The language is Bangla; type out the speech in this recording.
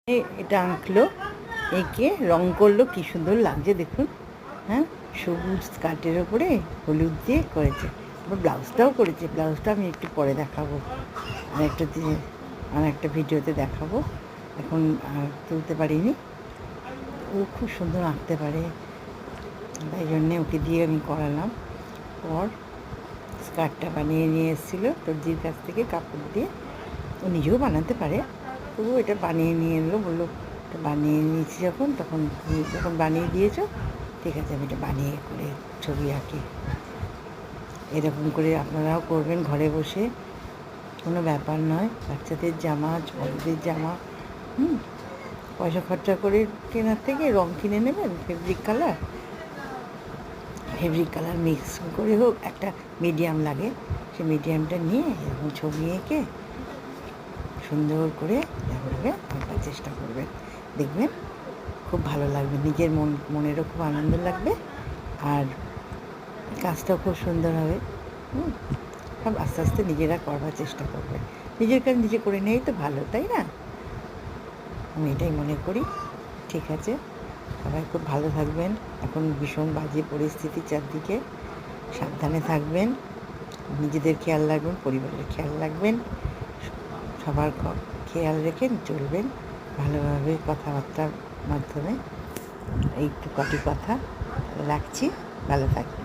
এটা আঁকলো, এঁকে রং করলো, কি সুন্দর লাগছে দেখুন। হ্যাঁ, সবুজ স্কার্টের ওপরে হলুদ দিয়ে করেছে। আবার ব্লাউজটাও করেছে। ব্লাউজটা আমি একটু পরে দেখাবো, আর একটা ভিডিওতে দেখাবো। এখন আর তুলতে পারিনি। ও খুব সুন্দর আঁকতে পারে, তাই জন্যে ওকে দিয়ে আমি করালাম। পর স্কার্টটা বানিয়ে নিয়ে এসেছিলো দর্জির কাছ থেকে কাপড় দিয়ে। ও নিজেও বানাতে পারে, তবু এটা বানিয়ে নিয়ে এলো। বললো এটা বানিয়ে নিয়েছি তখন তুমি যখন বানিয়ে দিয়েছো, ঠিক আছে আমি এটা বানিয়ে করে ছবি আঁকি। এরকম করে আপনারাও করবেন ঘরে বসে, কোনো ব্যাপার নয়। বাচ্চাদের জামা, বড়দের জামা, পয়সা খরচা করে কেনার থেকে রং কিনে নেবেন, ফেব্রিক কালার মিক্স করে হোক, একটা মিডিয়াম লাগে, সেই মিডিয়ামটা নিয়ে এরকম ছবি এঁকে সুন্দর করে এভাবে আঁকার চেষ্টা করবেন। দেখবেন খুব ভালো লাগবে, নিজের মনেরও খুব আনন্দ লাগবে, আর কাজটাও খুব সুন্দর হবে। সব আস্তে আস্তে নিজেরা করবার চেষ্টা করবে। নিজের কাজ নিজে করে নেই তো ভালো, তাই না? আমি এটাই মনে করি। ঠিক আছে, সবাই খুব ভালো থাকবেন। এখন ভীষণ বাজে পরিস্থিতি চারদিকে, সাবধানে থাকবেন, নিজেদের খেয়াল রাখবেন, পরিবারের খেয়াল রাখবেন, সবার খেয়াল রেখে চলবেন ভালোভাবে, কথাবার্তার মাধ্যমে। এই কটি কথা রাখছি, ভালো থাকবেন।